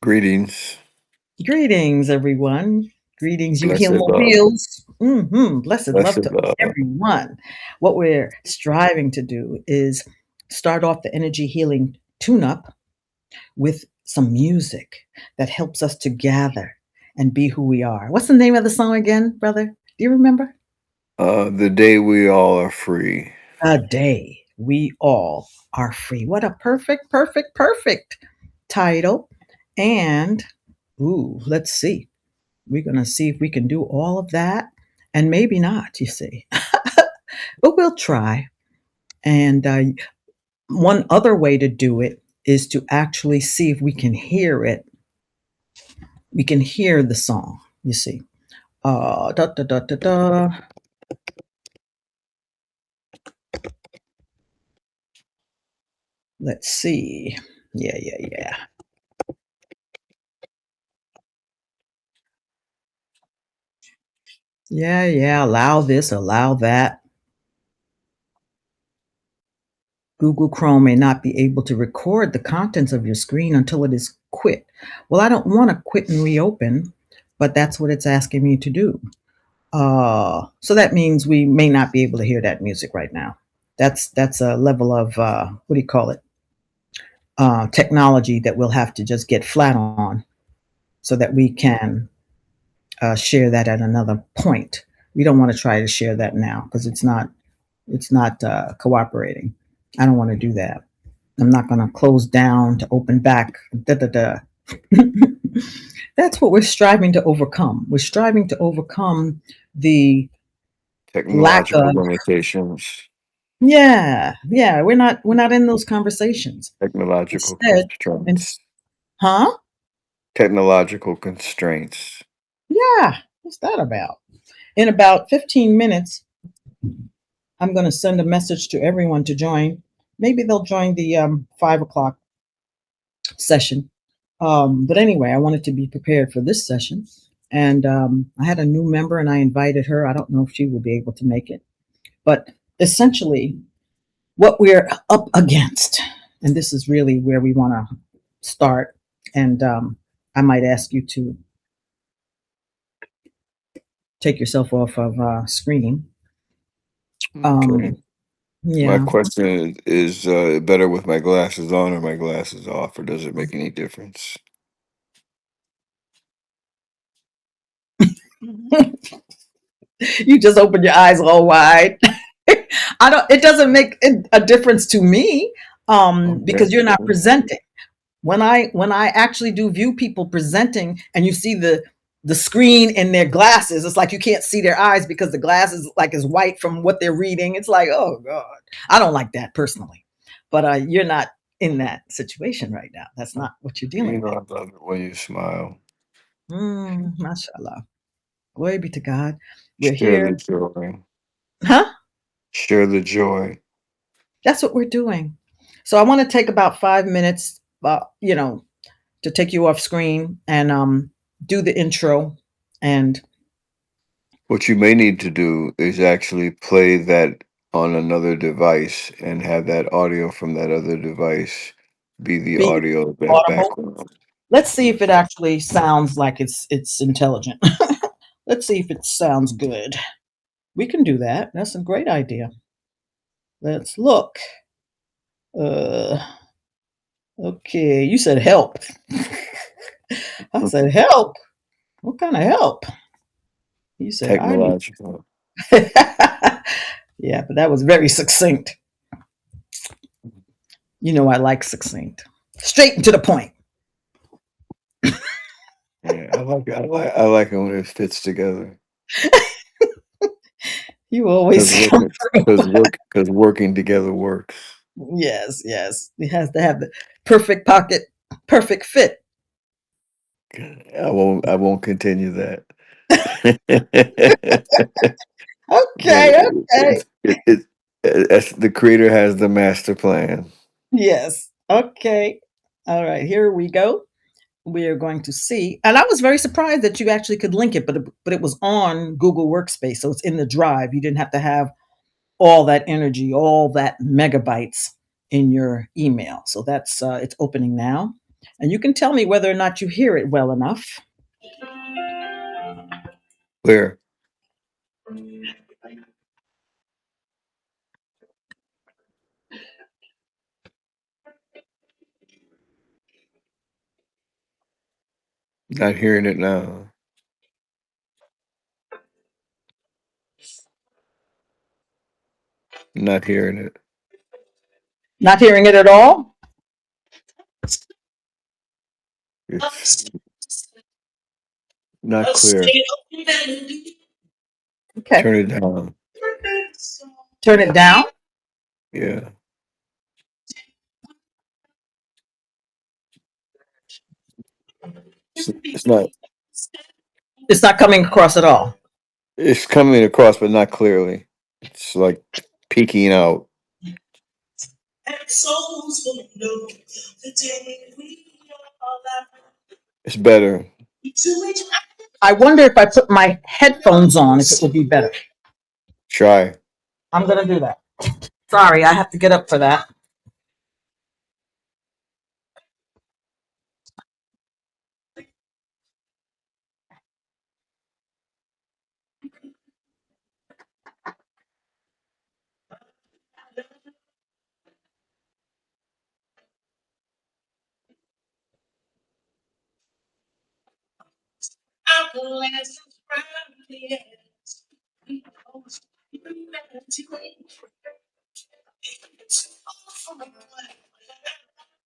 Greetings. Greetings, everyone. Greetings, you Blessed love. Healmobiles. Blessed love Blessed to love. everyone. What we're striving to do is start off the energy healing tune up with some music that helps us to gather and be who we are. What's the name of the song again, brother? Do you remember? The day we all are free. A day we all are free. What a perfect title. And, let's see. We're going to see if we can do all of that and maybe not, you see. But we'll try. And one other way to do it is to actually see if we can hear it. We can hear the song, you see. Da, da, da, da, da. Let's see. Yeah. Yeah. Allow this, allow that. Google Chrome may not be able to record the contents of your screen until it is quit. Well, I don't want to quit and reopen, but that's what it's asking me to do. So that means we may not be able to hear that music right now. That's a level of what do you call it? Technology that we'll have to just get flat on, so that we can share that at another point. We don't want to try to share that now because it's not cooperating. I don't want to do that. I'm not going to close down to open back. Da, da, da. That's what we're striving to overcome. We're striving to overcome the lack Technological of. limitations. Yeah. We're not in those conversations. Technological Instead, and constraints. huh? Technological constraints. Yeah. What's that about? In about 15 minutes, I'm going to send a message to everyone to join. Maybe they'll join the 5 o'clock session. But anyway, I wanted to be prepared for this session. And I had a new member and I invited her. I don't know if she will be able to make it. But essentially, what we're up against, and this is really where we want to start. And I might ask you to take yourself off of screen. Okay. My Yeah. question is better with my glasses on or my glasses off, or does it make any difference? You just open your eyes all wide. It doesn't make a difference to me Okay. because you're not presenting. When I actually do view people presenting and you see the screen in their glasses, it's like you can't see their eyes because the glasses like is white from what they're reading. It's like, oh God. I don't like that personally. But you're not in that situation right now. That's not what you're You dealing know, with. I love it when you smile. Mashallah. Glory be to God. We're Share here. the joy. Huh? Share the joy. That's what we're doing. So I want to take about 5 minutes, to take you off screen and do the intro. And What you may need to do is actually play that on another device and have that audio from that other device be the be audio of that audible. background. Let's see if it actually sounds like it's intelligent. Let's see if it sounds good. We can do that. That's a great idea. Let's look. Uh, okay, you said help. I said help. What kind of help? You said I need. Technological. Yeah, but that was very succinct. You know, I like succinct, straight and to the point. Yeah, I like it when it fits together. You always Because come working through. because working together works. Yes. It has to have the perfect pocket, perfect fit. I won't continue that. Yeah, Okay. the creator has the master plan. Yes. Okay. All right. Here we go. We are going to see, and I was very surprised that you actually could link it, but it was on Google Workspace, so it's in the drive. You didn't have to have all that energy, all that megabytes in your email. So that's it's opening now. And you can tell me whether or not you hear it well enough. Clear. Not hearing it now. Not hearing it. Not hearing it at all? It's not clear. Okay. Turn it down. Turn it down. Yeah. It's not. It's not coming across at all. It's coming across, but not clearly. It's like peeking out. It's better. I wonder if I put my headphones on, if it would be better. Try. I'm going to do that. Sorry, I have to get up for that.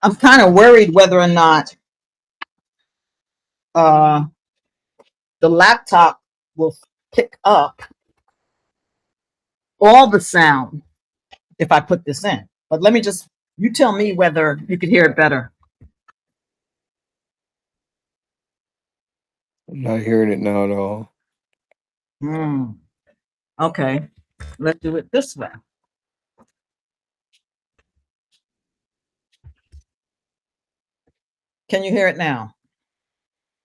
I'm kind of worried whether or not uh, the laptop will pick up all the sound if I put this in. But let me just, you tell me whether you could hear it better. I'm not hearing it now at all. Hmm. Okay, let's do it this way. Can you hear it now?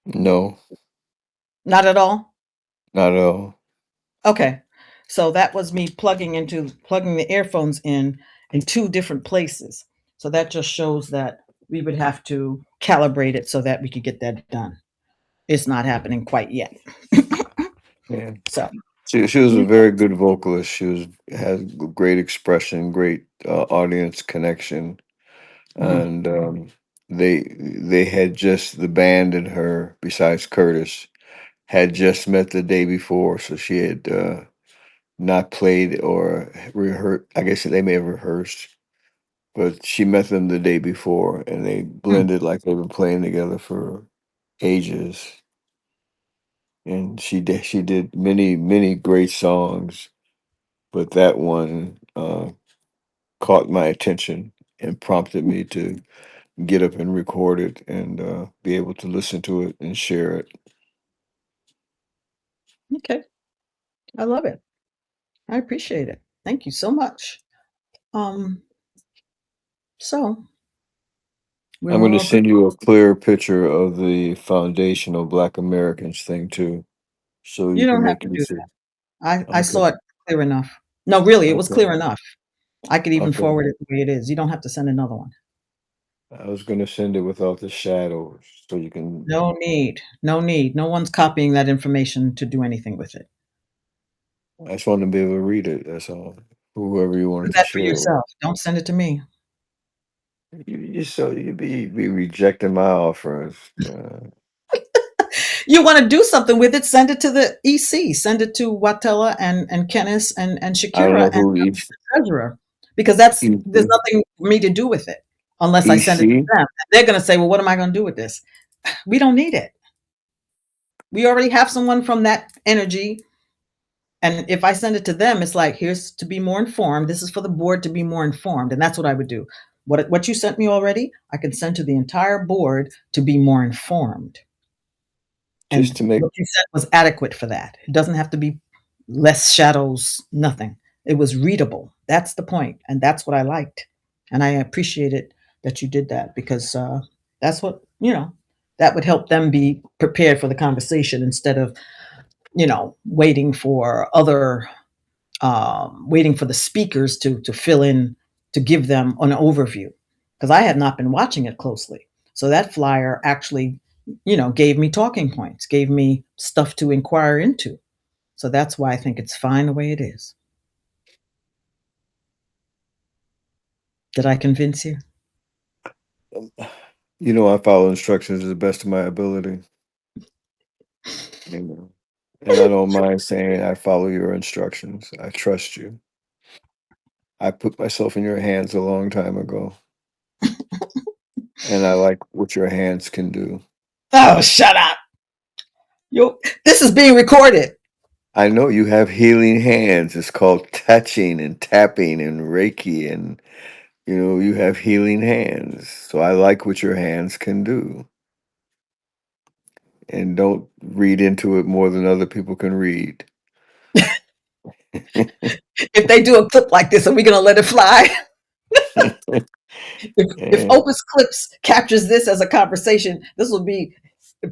No, Not at all? not at all. Okay. So that was me plugging the earphones in two different places. So that just shows that we would have to calibrate it so that we could get that done. It's not happening quite yet. Yeah. So She was a very good vocalist. She was has great expression, great audience connection, mhm. and they had just the band and her, besides Curtis, had just met the day before, so she had not played or rehearsed. I guess they may have rehearsed, but she met them the day before, and they Hmm. blended like they were playing together for ages. And she did many great songs, but that one caught my attention and prompted me to get up and record it and be able to listen to it and share it. Okay. I love it. I appreciate it. Thank you so much. Um, so we're I'm going to all good. send you a clear picture of the foundational Black Americans thing too, so you You can don't have make to do use of. that. I Okay, saw it clear enough. No, really, it was okay, clear enough. I could even okay. forward it the way it is. You don't have to send another one. I was going to send it without the shadows, so you can. No need. No need. No one's copying that information to do anything with it. I just wanted to be able to read it. That's all. Whoever you Do wanted to that for share it with. yourself. Don't send it to me. You be rejecting my offers. You want to do something with it, send it to the EC. Send it to Watella and Kenneth and I don't Shakira know and who each the treasurer. Because that's there's EC nothing for me to do with it unless I send it to EC. them. They're gonna say, well, what am I gonna do with this? We don't need it. We already have someone from that energy. And if I send it to them, it's like, here's to be more informed. This is for the board to be more informed. And that's what I would do. What you sent me already, I can send to the entire board to be more informed. Just And to make what you said was adequate for that. It doesn't have to be less shadows, nothing. It was readable. That's the point, and that's what I liked. And I appreciated that you did that because that's what, that would help them be prepared for the conversation instead of, waiting for the speakers to fill in, to give them an overview. Because I had not been watching it closely. So that flyer actually, gave me talking points, gave me stuff to inquire into. So that's why I think it's fine the way it is. Did I convince you? You know, I follow instructions to the best of my ability. You know, and I don't mind saying I follow your instructions. I trust you. I put myself in your hands a long time ago, and I like what your hands can do. Oh, shut up. This is being recorded. I know you have healing hands. It's called touching and tapping and Reiki, and you know, you have healing hands. So I like what your hands can do. And don't read into it more than other people can read. If they do a clip like this, are we going to let it fly? If And, Opus Clips captures this as a conversation, this will be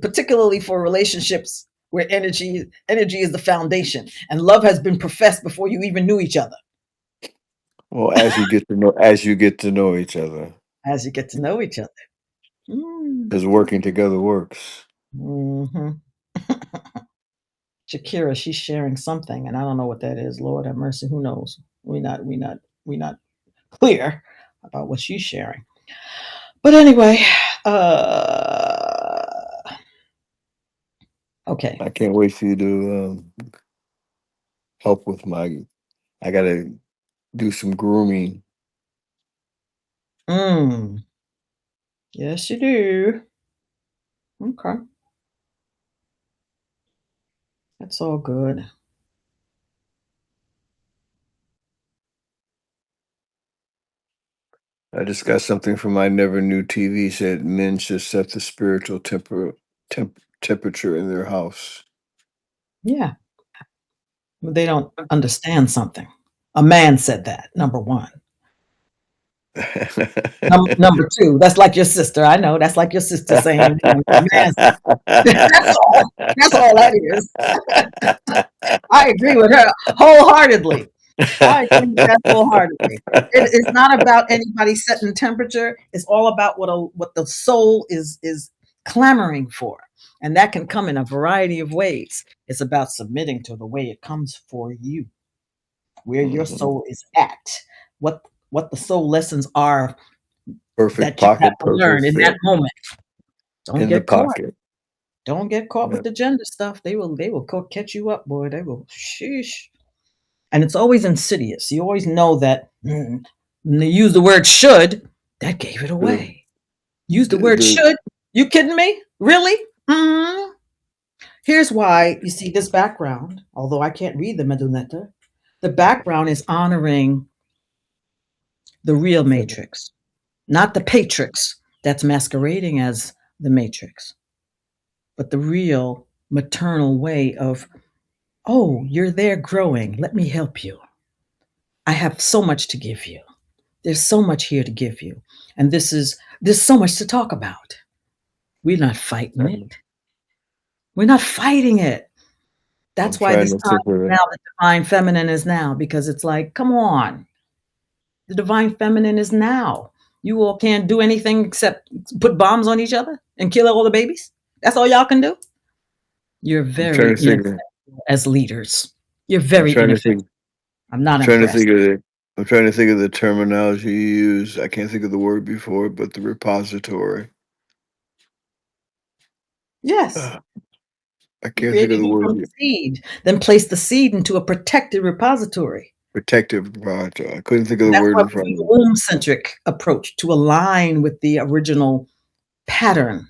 particularly for relationships where energy is the foundation, and love has been professed before you even knew each other. well, as you get to know each other, As you get to know each other. Mm. because working together works. Hmm. Shakira, she's sharing something, and I don't know what that is. Lord have mercy, who knows? We not clear about what she's sharing. But anyway, uh, okay. I can't wait for you to help with my. I gotta do some grooming. Mm. Yes, you do. Okay, that's all good. I just got something from I Never Knew TV said men should set the spiritual temperature in their house. Yeah, but they don't understand something. A man said that. Number one. Number two. That's like your sister. I know. That's like your sister saying, a man said. That's all. That's all that is. I agree with her wholeheartedly. I agree with that wholeheartedly. It is not about anybody setting temperature. It's all about what the soul is clamoring for, and that can come in a variety of ways. It's about submitting to the way it comes for you, where your Mhm. soul is at, what the soul lessons are Perfect that you have pocket, to perfect learn in that fit moment. Don't in the get caught. pocket. Don't get caught Yeah. with the gender stuff. They will catch you up, boy. They will. Sheesh. And it's always insidious. You always know that when they use the word should, that gave it The, away. Use the word the should. You kidding me? Really? Mm. Here's why you see this background, although I can't read the Medunetta, the background is honoring the real matrix, not the patrix that's masquerading as the matrix, but the real maternal way of, oh, you're there growing. Let me help you. I have so much to give you. There's so much here to give you. And there's so much to talk about. We're not fighting it. We're not fighting it. I'm That's why trying this to time think of now, it. the divine feminine is now, because it's like, come on. The divine feminine is now. You all can't do anything except put bombs on each other and kill all the babies. That's all y'all can do. You're I'm very trying to think. ineffective as leaders. You're I'm very trying to ineffective. think. I'm I'm not trying to impressed. think of it. I'm trying to think of the terminology you use. I can't think of the word before, but the repository. Yes. Uh, I You can't think of created the you word. from the seed, then placed the seed into a protected repository. Protective repository. I couldn't think of the That's word why in we front use of a me. womb-centric approach to align with the original pattern,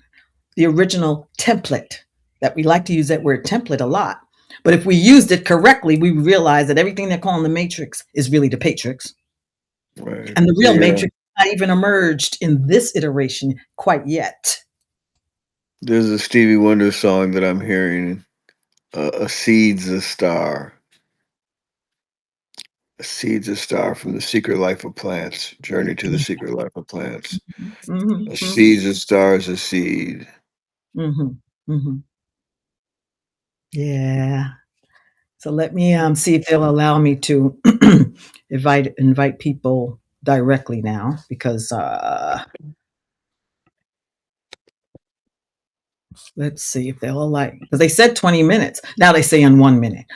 the original template. That we like to use that word template a lot. But if we used it correctly, we realize that everything they're calling the matrix is really the patrix. Right. And the real The matrix has not even emerged in this iteration quite yet. there's a Stevie Wonder song that I'm hearing. A seed's a star. A seed's a star from the secret life of plants. Journey to the secret life of plants. Mm-hmm, A mm-hmm, seed's a star is a seed. mm-hmm, mm-hmm. Yeah. So let me see if they'll allow me to invite people directly now, because Let's see if they'll like, because they said 20 minutes. Now they say in 1 minute.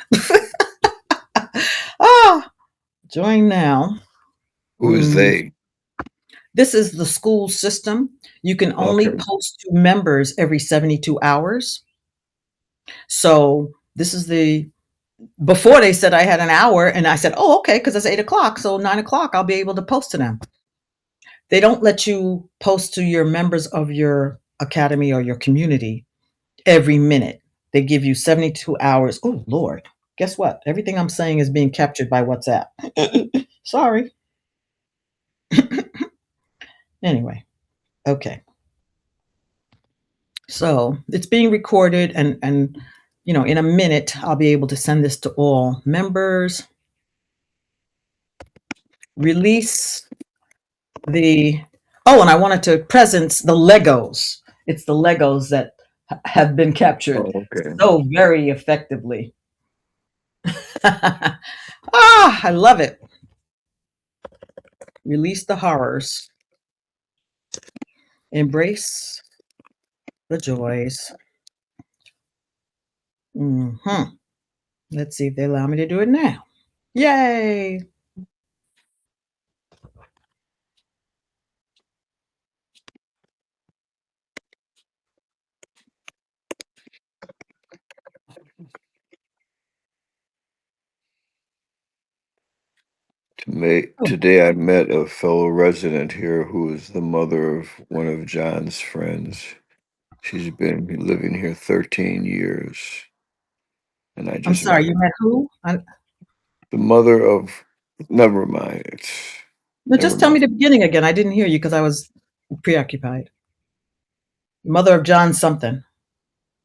Ah, join now. Who is they? This is the school system. You can only Okay. post to members every 72 hours. So this is the, before they said I had an hour, and I said, oh, okay, because it's 8 o'clock. So 9 o'clock, I'll be able to post to them. They don't let you post to your members of your academy or your community every minute. They give you 72 hours. Oh, Lord. Guess what? Everything I'm saying is being captured by WhatsApp. Sorry. Anyway, okay. So it's being recorded, and in a minute, I'll be able to send this to all members. Release the, oh, and I wanted to present the Legos. It's the Legos that have been captured Oh, okay. so very effectively. Ah, I love it. Release the horrors. Embrace the joys. Let's see if they allow me to do it now. Yay! Oh, Today I met a fellow resident here who is the mother of one of John's friends. She's been living here 13 years, and I I'm just met sorry, you her. met who? The mother of, never mind. No, Never just tell me mind. the beginning again. I didn't hear you because I was preoccupied. Mother of John something.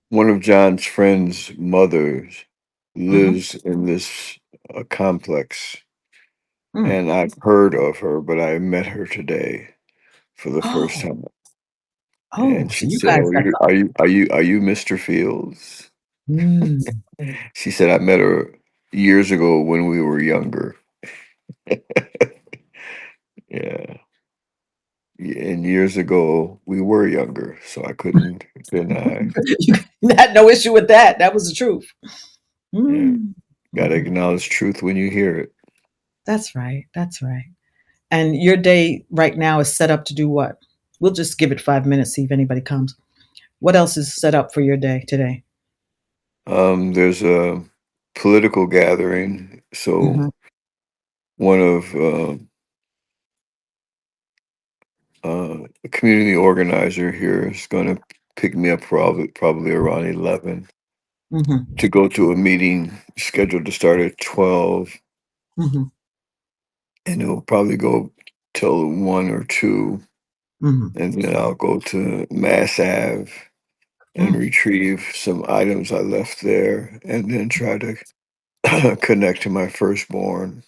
One of John's friends' mothers Mm-hmm. lives in this complex, Mm. and I've heard of her, but I met her today for the first Oh, time. oh, And so she you said, guys "Oh, got are you Mr. Fields?" something. She said, "I met her years ago when we were younger." Yeah. And years ago we were younger, so I couldn't deny. You had no issue with that. That was the truth. Yeah. Mm. Gotta Mhm. acknowledge truth when you hear it. That's right. That's right. And your day right now is set up to do what? We'll just give it 5 minutes, see if anybody comes. What else is set up for your day today? There's a political gathering, so Hmm. one of a community organizer here is going to pick me up probably around 11 Hmm. to go to a meeting scheduled to start at 12, Hmm. and it'll probably go till 1 or 2, Hmm. and then I'll go to Mass Ave and Mm. retrieve some items I left there, and then try to connect to my firstborn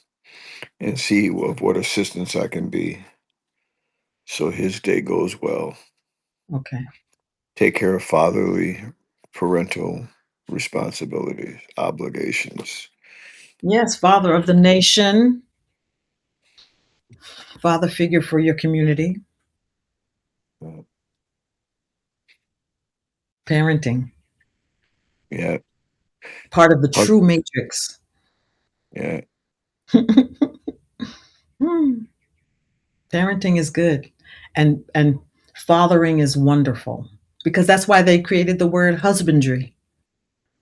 and see of what assistance I can be so his day goes well. Okay. Take care of fatherly, parental responsibilities, obligations. Yes, father of the nation, father figure for your community, Uh, parenting, yeah, part of the hus- true matrix. yeah. Hmm. Parenting is good, and fathering is wonderful, because that's why they created the word husbandry.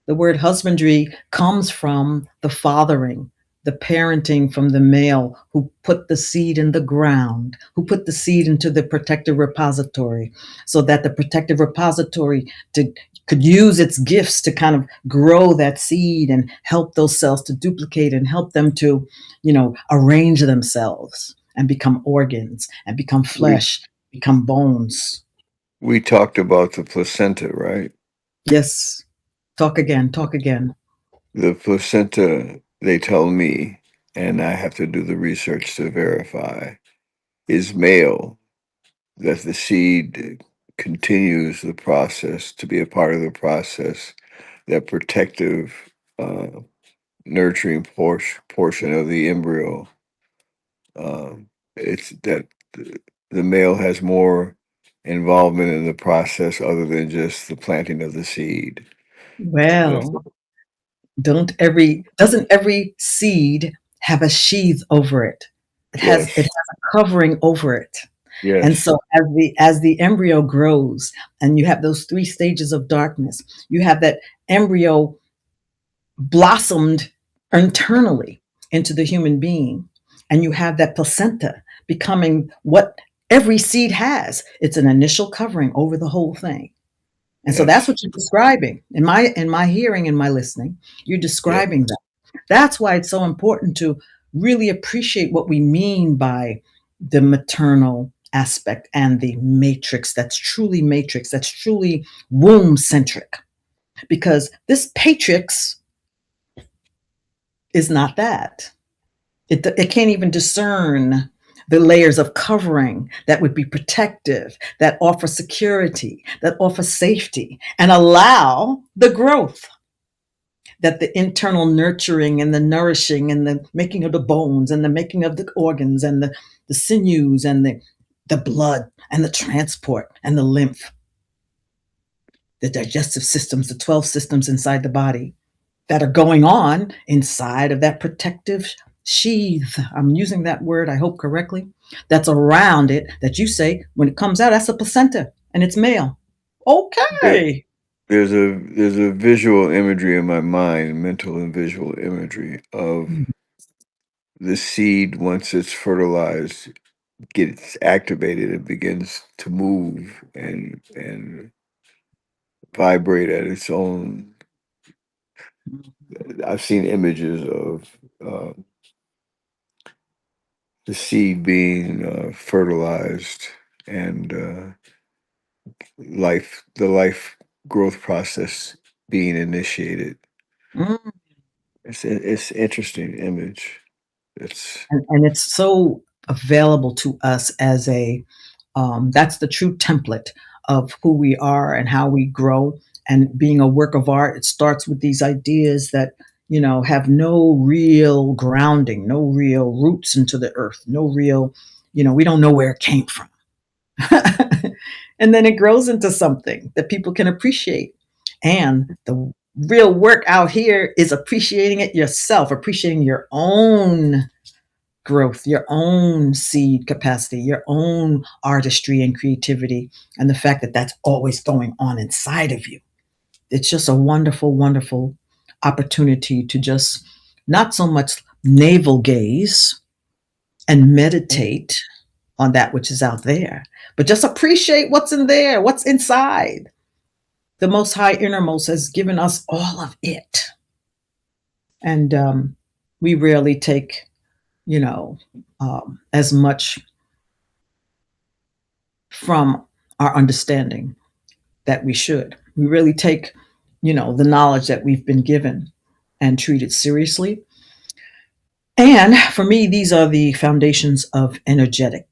The word husbandry comes from the fathering, the parenting from the male who put the seed in the ground, who put the seed into the protective repository, so that the protective repository could use its gifts to kind of grow that seed and help those cells to duplicate and help them to, arrange themselves and become organs and become We flesh, become bones. we talked about the placenta, right? Yes. Talk again, talk again. The placenta, they tell me, and I have to do the research to verify, is male, that the seed continues the process to be a part of the process, that protective, uh, nurturing portion of the embryo. It's that the male has more. involvement in the process other than just the planting of the seed. Yes. Well, doesn't every seed have a sheath over it? It has Yes. a covering over it. And Yes. so as the embryo grows and you have those three stages of darkness, you have that embryo blossomed internally into the human being. And you have that placenta becoming what every seed has. It's an initial covering over the whole thing. And so that's Yes. what you're describing in my hearing and my listening. You're Yes. describing that. That's why it's so important to really appreciate what we mean by the maternal aspect and the matrix, that's truly womb centric. Because this patrix is not that. It can't even discern the layers of covering that would be protective, that offer security, that offer safety, and allow the growth, that the internal nurturing and the nourishing and the making of the bones and the making of the organs and the sinews and the blood and the transport and the lymph, the digestive systems, the 12 systems inside the body that are going on inside of that protective sheath. I'm using that word, I hope correctly. That's around it, that you say when it comes out, that's a placenta and it's male. There, Okay. there's a visual imagery in my mind, mental and visual imagery of the seed once it's fertilized, gets activated, it begins to move and vibrate at its own. I've seen images of the seed being fertilized and the life growth process being initiated. Mm. It's interesting image. It's And it's so available to us as that's the true template of who we are and how we grow. And being a work of art, it starts with these ideas that have no real grounding, no real roots into the earth, no real, we don't know where it came from. And then it grows into something that people can appreciate. And the real work out here is appreciating it yourself, appreciating your own growth, your own seed capacity, your own artistry and creativity, and the fact that that's always going on inside of you. It's just a wonderful, wonderful opportunity to just not so much navel gaze and meditate on that which is out there, but just appreciate what's in there, what's inside. The Most High Innermost has given us all of it. And we rarely take, you know, as much from our understanding that we should. We really take, the knowledge that we've been given and treat it seriously. And for me, these are the foundations of energetic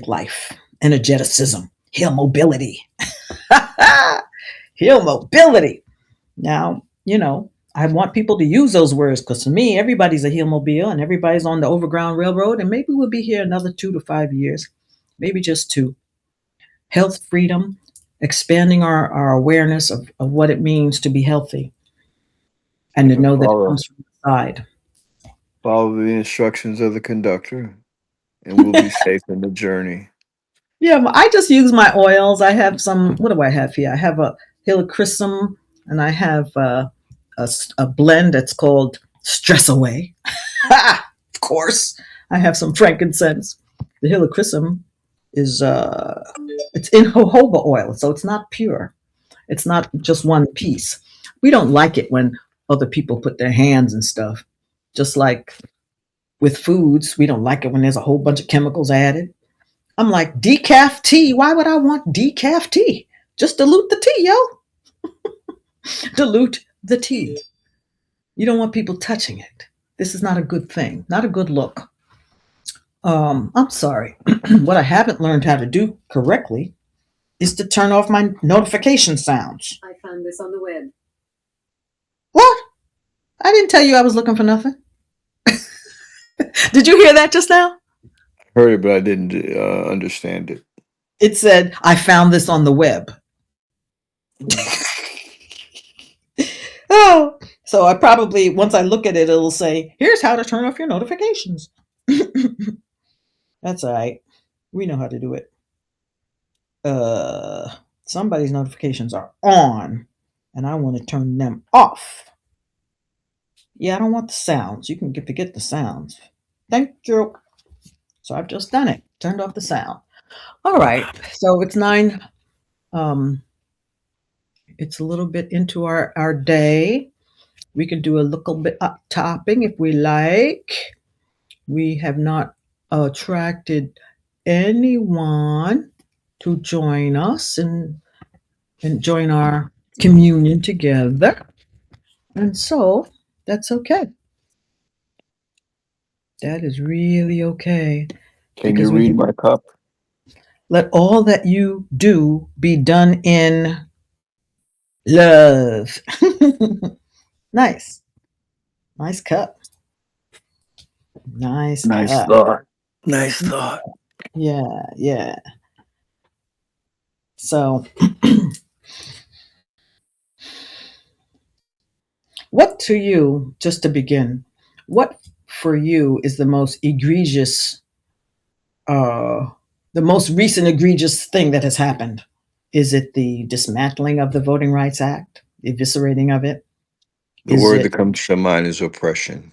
life, energeticism, heal mobility, heal mobility. Now, I want people to use those words because to me, everybody's a heal mobile and everybody's on the overground railroad. And maybe we'll be here another 2 to 5 years, maybe just two. Health, freedom, expanding our awareness of what it means to be healthy and to yeah, know that it comes from inside. follow the instructions of the conductor, and we'll be safe in the journey. Yeah, I just use my oils. I have some, what do I have here? I have a helichrysum and I have a blend that's called Stress Away. Of course. I have some frankincense. The helichrysum is, it's in jojoba oil, so it's not pure. It's not just one piece. We don't like it when other people put their hands and stuff. Just like with foods, we don't like it when there's a whole bunch of chemicals added. I'm like, decaf tea. Why would I want decaf tea? Just dilute the tea, yo. Dilute the tea. You don't want people touching it. This is not a good thing, not a good look. I'm sorry. What I haven't learned how to do correctly is to turn off my notification sounds. I found this on the web. What? I didn't tell you I was looking for nothing. Did you hear that just now? Heard it, but I didn't understand it. It said, I found this on the web. Oh, so I probably, once I look at it, it'll say, here's how to turn off your notifications. That's all right. We know how to do it. Uh, Somebody's notifications are on, and I want to turn them off. Yeah, I don't want the sounds. You can get the sounds. Thank you. So I've just done it. Turned off the sound. All right. So it's 9. Um, it's a little bit into our day. We can do a little bit up topping if we like. We have not attracted anyone to join us and join our communion together. And so that's okay. That is really okay Can you because we read can my cup? let all that you do be done in love. Nice. Nice cup. Nice Nice cup. thought. Nice thought. Yeah, yeah. So, what to you, just to begin, what for you is uh, the most recent egregious thing that has happened? Is it the dismantling of the Voting Rights Act, the eviscerating of it? The Is word that it comes to mind is oppression.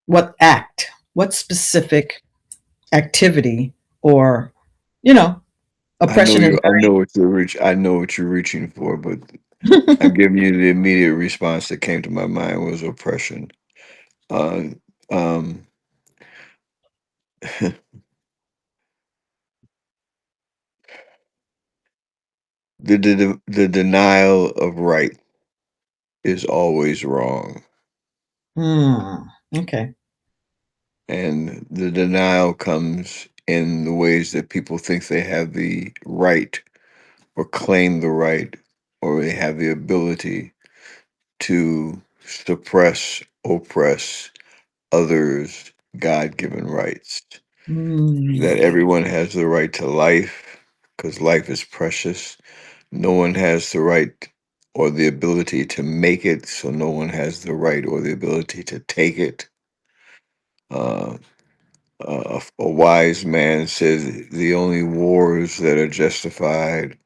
what act? What specific activity or, you know, oppression is I know what I know what you're reaching for, but I'm very. giving you the immediate response that came to my mind was oppression. Uh, um, the denial of right is always wrong, Okay. and the denial comes in the ways that people think they have the right or claim the right or they have the ability to suppress, oppress others' God given rights. That Mm, everyone has the right to life because life is precious. No one has the right or the ability to make it, so no one has the right or the ability to take it. Uh, a wise man says the only wars that are justified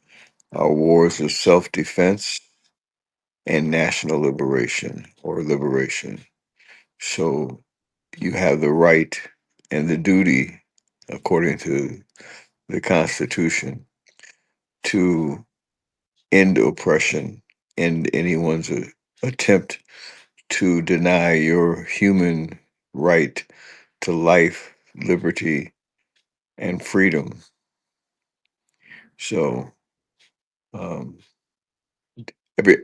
are wars of self defense and national liberation or liberation. So you have the right and the duty, according to the Constitution, to end oppression, end anyone's attempt to deny your human right to life, liberty, and freedom. So um,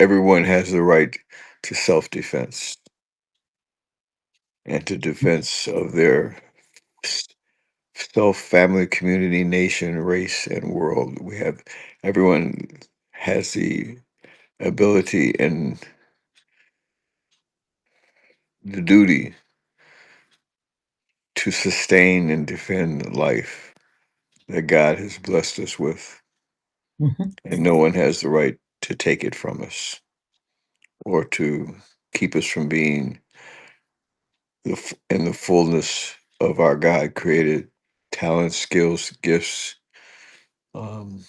everyone has the right to self defense and to defense of their self, family, community, nation, race, and world. We have everyone has the ability and the duty to sustain and defend life that God has blessed us with, mhm. and no one has the right to take it from us or to keep us from being in the fullness of our God created talents, skills, gifts. Um,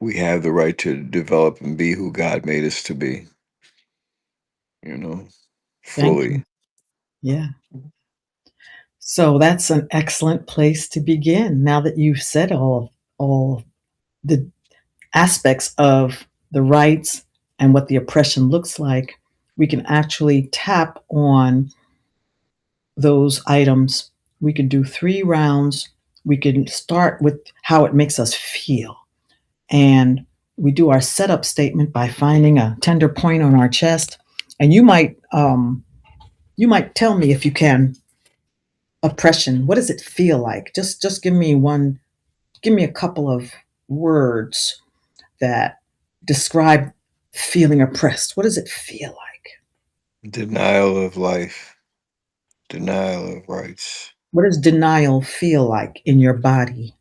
we have the right to develop and be who God made us to be, you know, Thank you. fully. Yeah. So that's an excellent place to begin. Now that you've said all the aspects of the rights and what the oppression looks like, we can actually tap on those items. We can do 3 rounds. We can start with how it makes us feel. And we do our setup statement by finding a tender point on our chest. And you might tell me if you can, oppression, what does it feel like? Just give me a couple of words that describe feeling oppressed. What does it feel like? Denial of life, denial of rights, What does denial feel like in your body?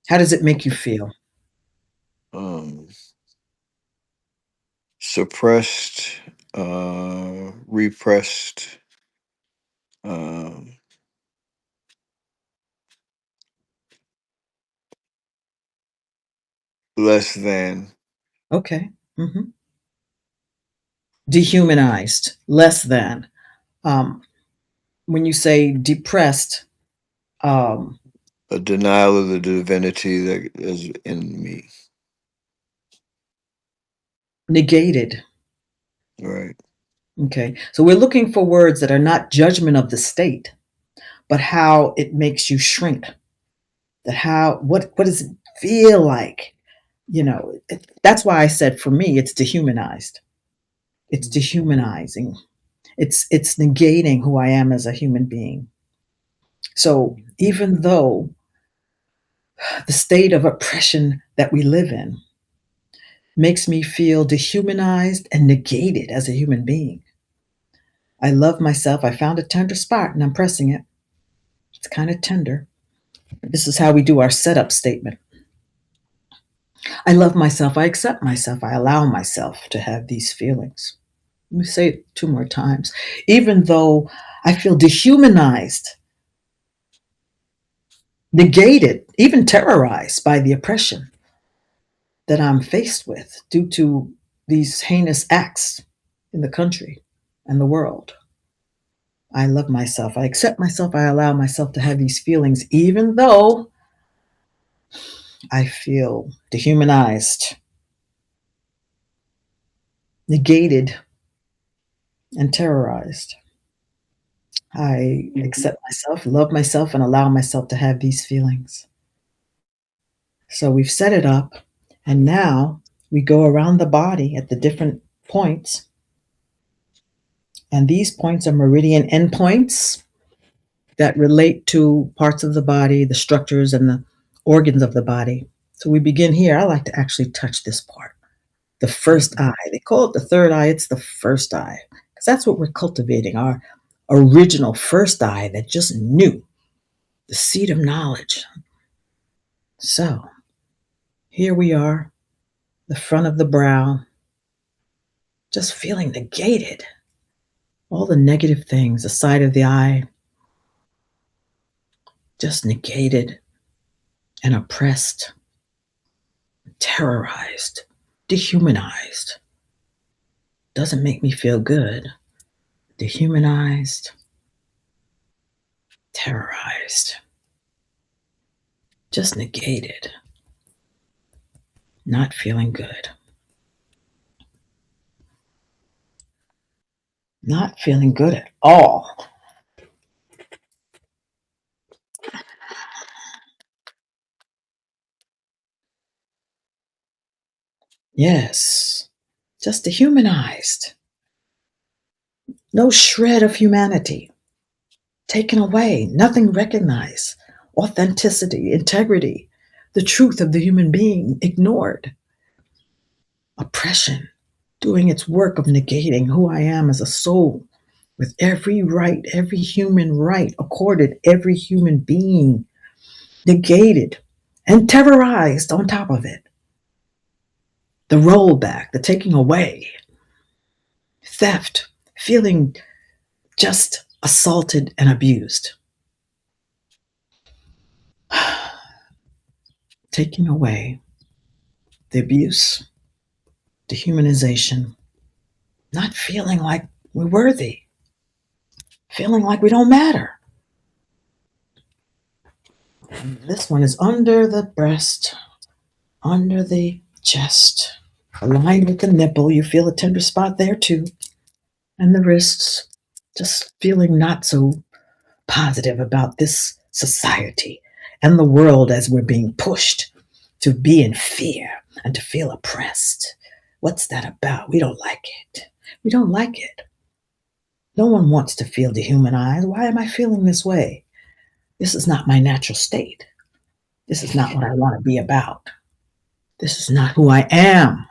How does it make you feel? um, suppressed, repressed, um, less than. Okay. Hmm. Dehumanized, less than. Um, when you say depressed, um, A denial of the divinity that is in me. negated. Right. Okay. So we're looking for words that are not judgment of the state, but how it makes you shrink. That how what does it feel like? That's why I said for me it's dehumanized. It's dehumanizing. It's negating who I am as a human being. So even though the state of oppression that we live in makes me feel dehumanized and negated as a human being, I love myself. I found a tender spot and I'm pressing it. It's kind of tender. This is how we do our setup statement. I love myself. I accept myself. I allow myself to have these feelings. Let me say it two more times. Even though I feel dehumanized, negated, even terrorized by the oppression that I'm faced with due to these heinous acts in the country and the world. I love myself. I accept myself. I allow myself to have these feelings, even though I feel dehumanized, negated, and terrorized. I accept myself, love myself, and allow myself to have these feelings. So we've set it up, and now we go around the body at the different points. And these points are meridian endpoints that relate to parts of the body, the structures, and the organs of the body. So we begin here. I like to actually touch this part, the first eye. They call it the third eye, it's the first eye, because that's what we're cultivating, our original first eye that just knew, the seed of knowledge. So here we are, the front of the brow, just feeling negated. All the negative things, the side of the eye, just negated and oppressed, terrorized, dehumanized. Doesn't make me feel good. Dehumanized, terrorized, just negated, not feeling good. Not feeling good at all. Yes, just dehumanized. No shred of humanity. Taken away, nothing recognized. Authenticity, integrity, the truth of the human being ignored. Oppression, doing its work of negating who I am as a soul, with every right, every human right accorded every human being, negated and terrorized on top of it. The rollback, the taking away, theft, feeling just assaulted and abused. Taking away the abuse, dehumanization, not feeling like we're worthy, feeling like we don't matter. And this one is under the breast, under the chest, aligned with the nipple. You feel a tender spot there too. And the wrists, just feeling not so positive about this society and the world as we're being pushed to be in fear and to feel oppressed. What's that about? We don't like it. We don't like it. No one wants to feel dehumanized. Why am I feeling this way? This is not my natural state. This is not what I want to be about. This is not who I am.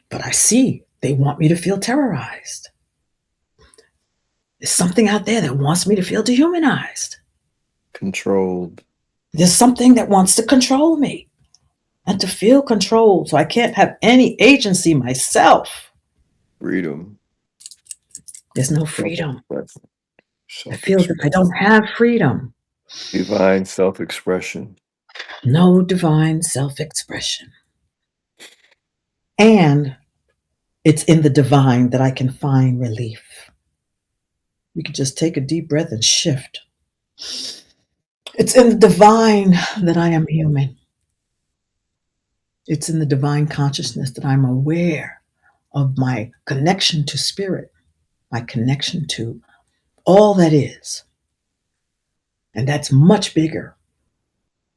But I see they want me to feel terrorized. There's something out there that wants me to feel dehumanized. Controlled. There's something that wants to control me and to feel controlled. So I can't have any agency myself. Freedom. There's no freedom. Self-expression. I feel that I don't Self-expression. have freedom. Divine self-expression. No divine self expression. And it's in the divine that I can find relief. We can just take a deep breath and shift. It's in the divine that I am human. It's in the divine consciousness that I'm aware of my connection to spirit, my connection to all that is. And that's much bigger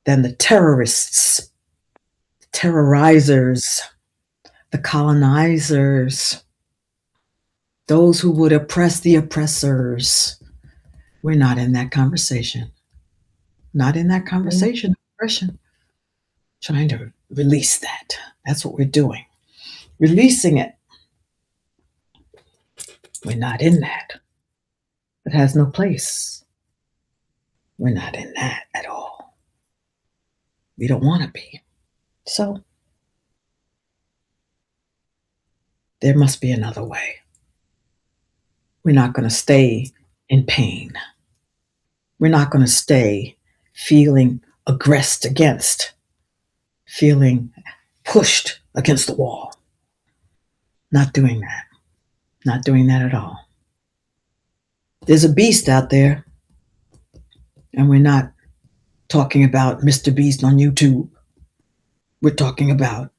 than the terrorists, terrorizers, the colonizers, those who would oppress the oppressors. We're not in that conversation. Not in that conversation. Oppression. Trying to release that. That's what we're doing. Releasing it. We're not in that. It has no place. We're not in that at all. We don't want to be. So there must be another way. We're not going to stay in pain. We're not going to stay feeling aggressed against, feeling pushed against the wall. Not doing that. Not doing that at all. There's a beast out there, and we're not talking about Mr. Beast on YouTube. We're talking about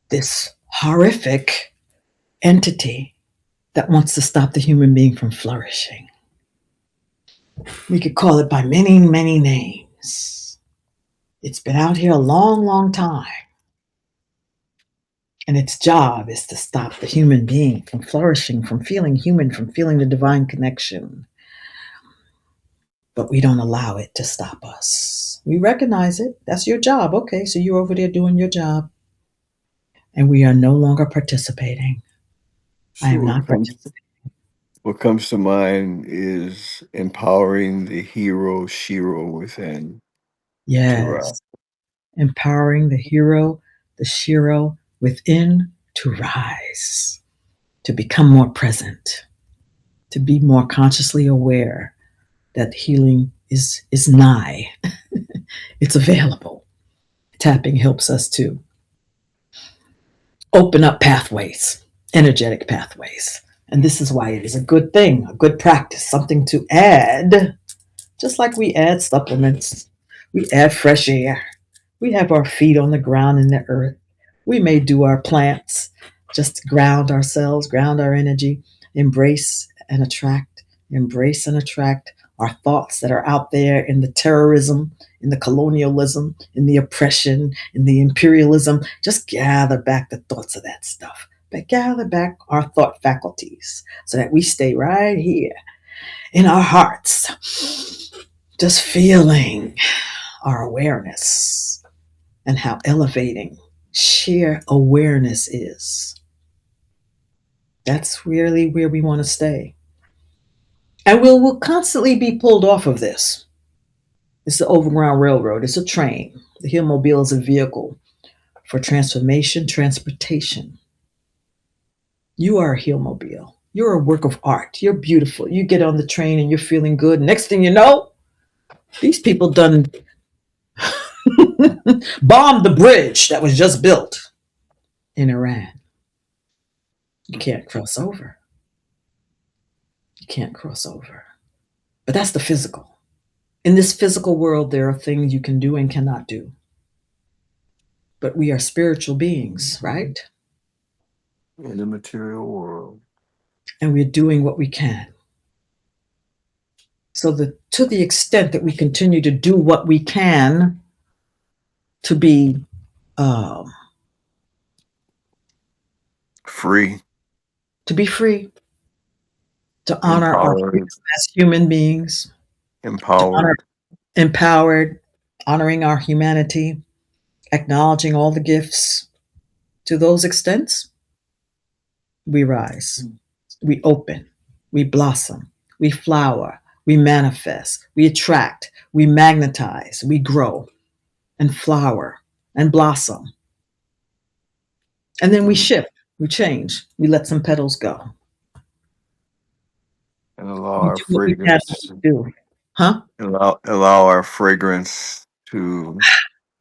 this horrific entity that wants to stop the human being from flourishing. We could call it by many, many names. It's been out here a long, long time. And its job is to stop the human being from flourishing, from feeling human, from feeling the divine connection. But we don't allow it to stop us. We recognize it. That's your job. Okay, so you're over there doing your job. And we are no longer participating. I am So not participating. what comes to mind is empowering the hero Shiro within to rise. Yes. Empowering the hero, the Shiro within to rise, to become more present, to be more consciously aware that healing is nigh. It's available. Tapping helps us to open up pathways, energetic pathways. And this is why it is a good thing, a good practice, something to add, just like we add supplements, we add fresh air. We have our feet on the ground in the earth. We may do our plants just to ground ourselves, ground our energy, embrace and attract our thoughts that are out there in the terrorism, in the colonialism, in the oppression, in the imperialism. Just gather back the thoughts of that stuff, but gather back our thought faculties so that we stay right here in our hearts, just feeling our awareness and how elevating sheer awareness is. That's really where we want to stay. And we'll constantly be pulled off of this. It's the Overground Railroad. It's a train. The Healmobile is a vehicle for transformation, transportation. You are a Healmobile. You're a work of art. You're beautiful. You get on the train and you're feeling good. Next thing you know, these people done bombed the bridge that was just built in Iran. You can't cross over. You can't cross over. But that's the physical. In this physical world, there are things you can do and cannot do. But we are spiritual beings, right? In the material world. And we're doing what we can. So to the extent that we continue to do what we can to be Free. to be free, to honor our Empowered. as human beings, to honor Empowered. empowered, honoring our humanity, acknowledging all the gifts. To those extents, we rise, we open, we blossom, we flower, we manifest, we attract, we magnetize, we grow and flower and blossom. And then we Mm. shift, we change, we let some petals go. And allow We our do what we can, what fragrance, we do. Huh? allow our fragrance to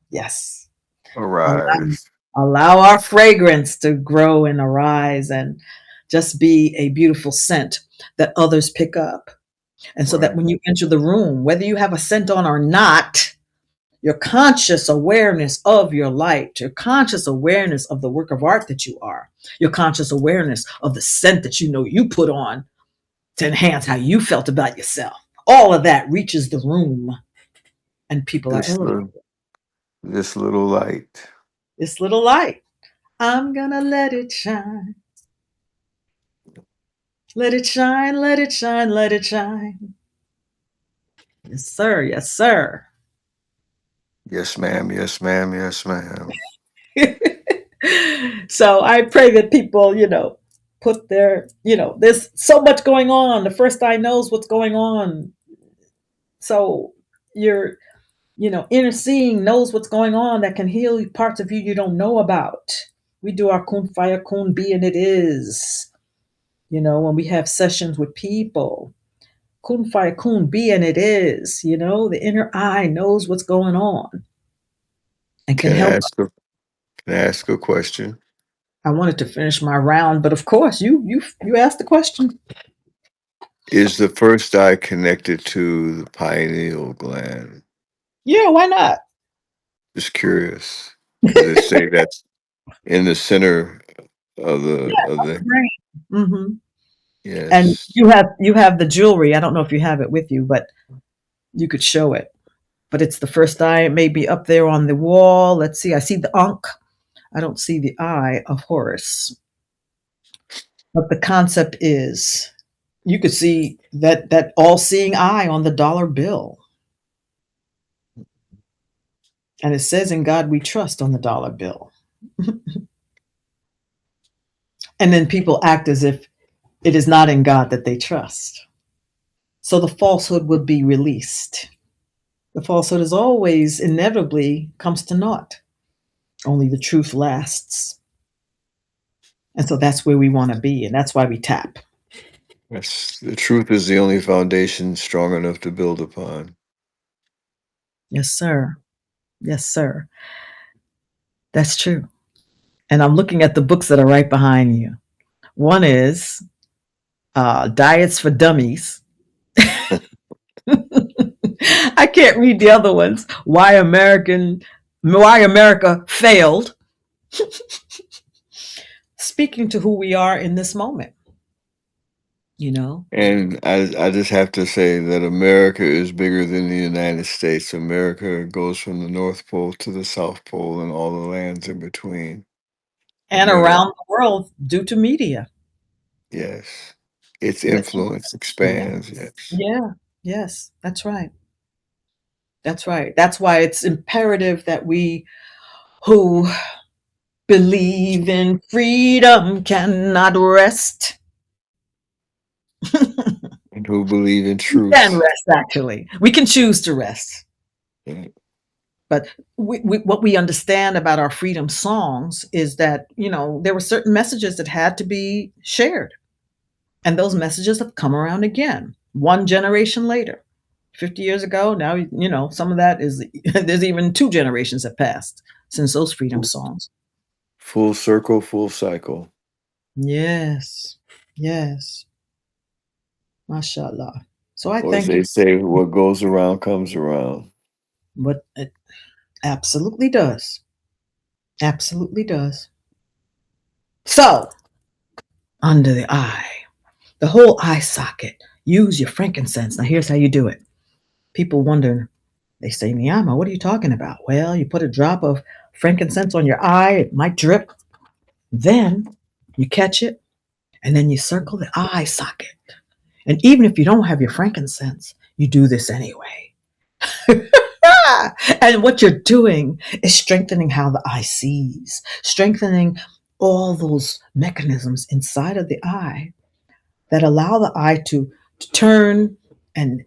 Yes. Allow, arise. allow our fragrance to grow and arise and just be a beautiful scent that others pick up. And so that Right. when you enter the room, whether you have a scent on or not, your conscious awareness of your light, your conscious awareness of the work of art that you are, your conscious awareness of the scent that you know you put on to enhance how you felt about yourself. All of that reaches the room and people are This elevated. little, this little light. This little light, I'm gonna let it shine. Let it shine, let it shine, let it shine. Yes, sir. Yes, sir. Yes, ma'am. Yes, ma'am. Yes, ma'am. So I pray that people, put their, there's so much going on. The first eye knows what's going on. So your, inner seeing knows what's going on that can heal parts of you you don't know about. We do our kun fire kun be and it is. When we have sessions with people, kun fire kun be and it is. The inner eye knows what's going on and can Can I help. ask a Can I ask a question? I wanted to finish my round, but of course, you asked the question. Is the first eye connected to the pineal gland? Yeah, why not? Just curious, because they say that's in the center of the Right. Hmm. And yes. you have the jewelry. I don't know if you have it with you, but you could show it. But it's the first eye. It may be up there on the wall. Let's see. I see the Ankh. I don't see the eye of Horus. But the concept is you could see that all-seeing eye on the dollar bill. And it says in God we trust on the dollar bill. And then people act as if it is not in God that they trust. So the falsehood would be released. The falsehood is always inevitably comes to naught. Only the truth lasts. And so that's where we want to be. And that's why we tap. That's the truth is the only foundation strong enough to build upon. Yes, sir. Yes, sir. That's true. And I'm looking at the books that are right behind you. One is Diets for Dummies. I can't read the other ones. Why America Failed. Speaking to who we are in this moment, you know? And I just have to say that America is bigger than the United States. America goes from the North Pole to the South Pole and all the lands in between. And America, around the world due to media. yes. Its That's influence yeah. expands, yes. Yeah. Yes. That's right. That's right. That's why it's imperative that we who believe in freedom cannot rest. And who believe in We can truth. rest, actually. We can choose to rest. Yeah. But what we understand about our freedom songs is that, there were certain messages that had to be shared. And those messages have come around again, one generation later. 50 years ago, now, some of that is, there's even two generations have passed since those freedom songs. Full circle, full cycle. Yes. Yes. Mashallah. So I Or as thank they you. say, what goes around comes around. But it absolutely does. Absolutely does. So, under the eye, the whole eye socket, use your frankincense. Now, here's how you do it. People wonder, they say, Niyama, what are you talking about? Well, you put a drop of frankincense on your eye, it might drip. Then you catch it, and then you circle the eye socket. And even if you don't have your frankincense, you do this anyway. And what you're doing is strengthening how the eye sees, strengthening all those mechanisms inside of the eye that allow the eye to turn and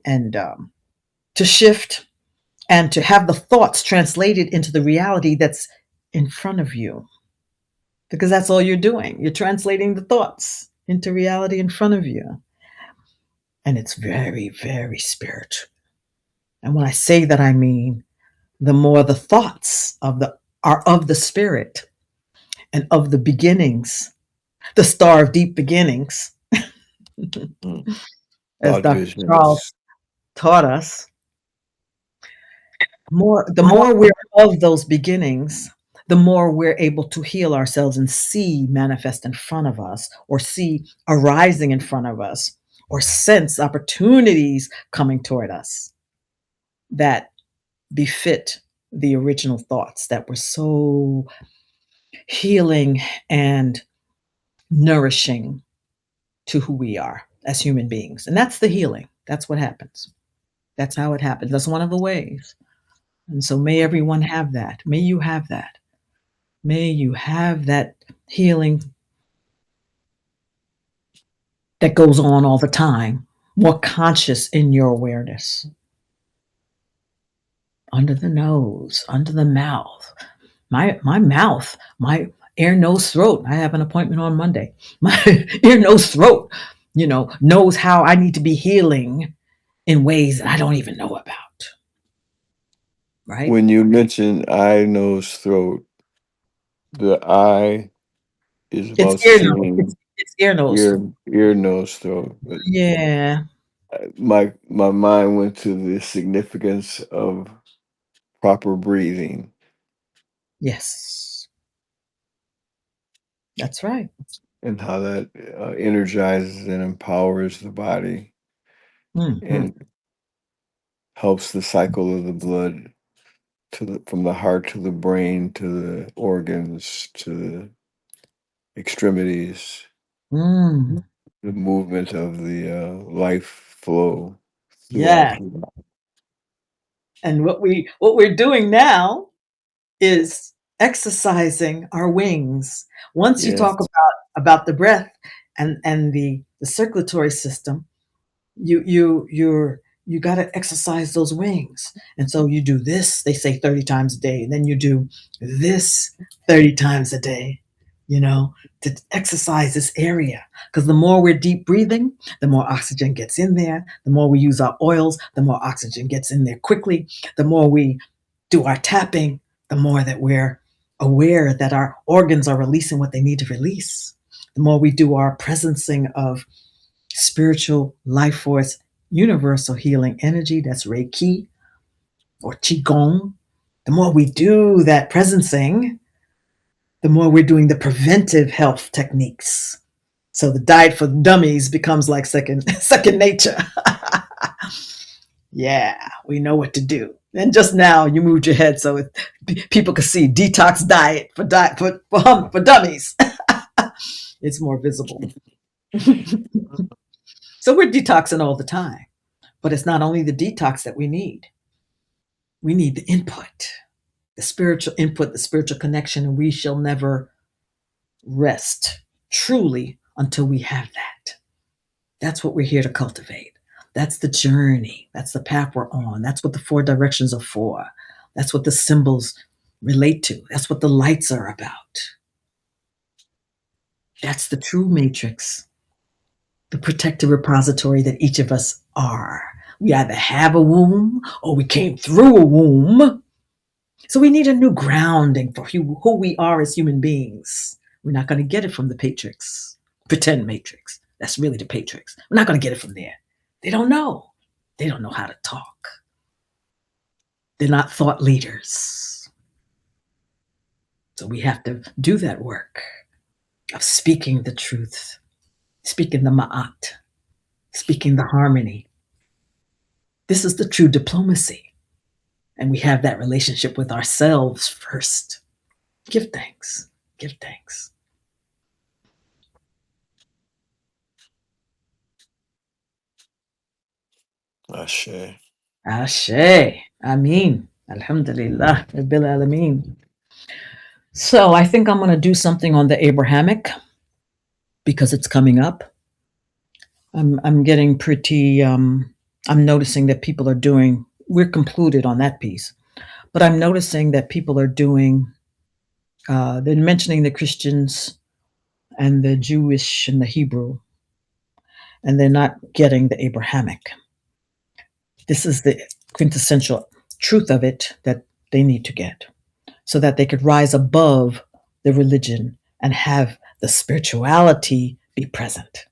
to shift and to have the thoughts translated into the reality that's in front of you, because that's all you're doing. You're translating the thoughts into reality in front of you. And it's very, very spiritual. And when I say that, I mean the more the thoughts of the are of the spirit and of the beginnings, the star of deep beginnings, Mm. as Thought Dr. Charles visions. taught us, the More. more we're of those beginnings, the more we're able to heal ourselves and see manifest in front of us, or see arising in front of us, or sense opportunities coming toward us that befit the original thoughts that were so healing and nourishing to who we are as human beings. And that's the healing. That's what happens. That's how it happens. That's one of the ways. And so may everyone have that. May you have that. May you have that healing that goes on all the time, more conscious in your awareness. Under the nose, under the mouth. My mouth, my ear, nose, throat. I have an appointment on Monday. My ear, nose, throat, knows how I need to be healing in ways that I don't even know about. Right? When you mention eye, nose, throat, the eye is It's about ear, nose. It's, seeing it's ear, nose, ear, throat. ear, nose, throat. But Yeah. my mind went to the significance of proper breathing Yes. That's right. and how that energizes and empowers the body Hmm. and helps the cycle of the blood from the heart to the brain to the organs to the extremities, Mm. the movement of the life flow throughout Yeah. the body. And what we're doing now is exercising our wings. Once you talk Yes. about the breath and the circulatory system, you got to exercise those wings. And so you do this, they say 30 times a day, and then you do this 30 times a day, you know to exercise this area, because the more we're deep breathing, the more oxygen gets in there. The more we use our oils, the more oxygen gets in there quickly. The more we do our tapping, the more that we're aware that our organs are releasing what they need to release. The more we do our presencing of spiritual life force, universal healing energy, that's Reiki or Qigong. The more we do that presencing, the more we're doing the preventive health techniques. So the diet for dummies becomes like second second nature. Yeah, we know what to do. And just now you moved your head so people can see detox diet for dummies. It's more visible. So we're detoxing all the time. But it's not only the detox that we need. We need the input, the spiritual input, the spiritual connection, and we shall never rest truly until we have that. That's what we're here to cultivate. That's the journey. That's the path we're on. That's what the four directions are for. That's what the symbols relate to. That's what the lights are about. That's the true matrix, the protective repository that each of us are. We either have a womb or we came through a womb. So we need a new grounding for who we are as human beings. We're not going to get it from the Patrix, pretend matrix. That's really the Patrix. We're not going to get it from there. They don't know. They don't know how to talk. They're not thought leaders. So we have to do that work of speaking the truth, speaking the ma'at, speaking the harmony. This is the true diplomacy. And we have that relationship with ourselves first. Give thanks. Give thanks. Ashe. Ashe. Amin. Alhamdulillah. Rabbil Alameen. So I think I'm going to do something on the Abrahamic because it's coming up. I'm getting pretty I'm noticing that people are doing, we're concluded on that piece, but I'm noticing that people are doing, they're mentioning the Christians and the Jewish and the Hebrew, and they're not getting the Abrahamic. This is the quintessential truth of it that they need to get so that they could rise above the religion and have the spirituality be present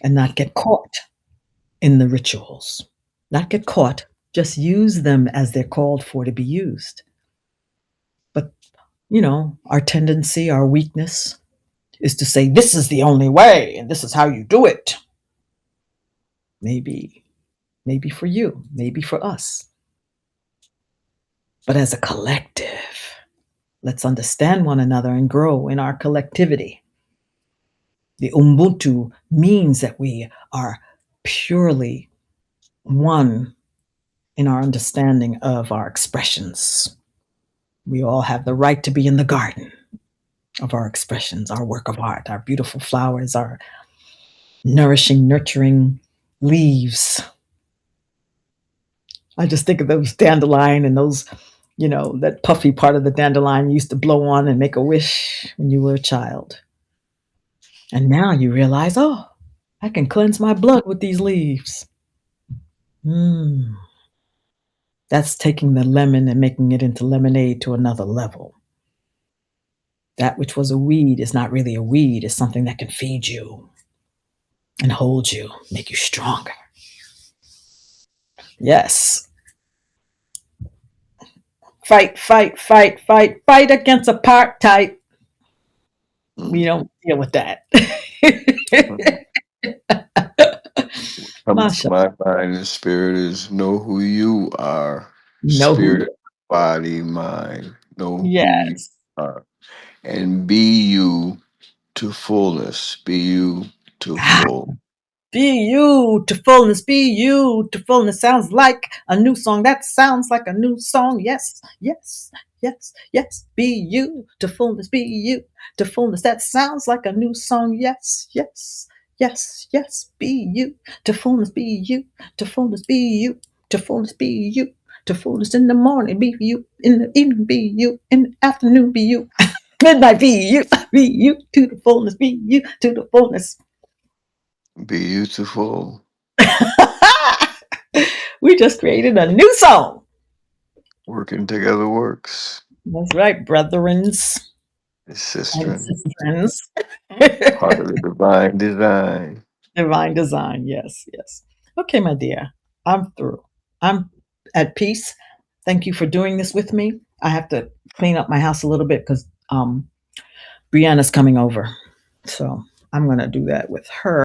and not get caught in the rituals. Not get caught, just use them as they're called for to be used. But, our tendency, our weakness is to say, this is the only way and this is how you do it. Maybe, maybe for you, maybe for us. But as a collective, let's understand one another and grow in our collectivity. The Ubuntu means that we are purely one in our understanding of our expressions. We all have the right to be in the garden of our expressions, our work of art, our beautiful flowers, our nourishing, nurturing leaves. I just think of those dandelion and those, that puffy part of the dandelion you used to blow on and make a wish when you were a child. And now you realize, oh, I can cleanse my blood with these leaves. Mm, that's taking the lemon and making it into lemonade to another level. That which was a weed is not really a weed, it's something that can feed you and hold you, make you stronger. Yes. Fight, fight, fight, fight, fight against apartheid. We Mm. don't deal with that. Comes to Masha, my mind and spirit is know who you are. know who you Spirit, body, mind. Know who you Yes. are. And be you to fullness. Be you to full. Be you to fullness, be you to fullness. Sounds like a new song. That sounds like a new song. Yes, yes, yes, yes. Be you to fullness, be you to fullness. That sounds like a new song. Yes, yes, yes, yes. Be you to fullness, be you to fullness, be you to fullness, be you to fullness. In the morning, be you. In the evening, be you. In the afternoon, be you. Midnight, be you. Be you to the fullness, be you to the fullness. Beautiful. We just created a new song. Working together works. That's right, brethrens and Sistren. sisterns. Part of the divine design. Divine design. Yes, yes. Okay, my dear, I'm through. I'm at peace. Thank you for doing this with me. I have to clean up my house a little bit because Brianna's coming over. So I'm going to do that with her.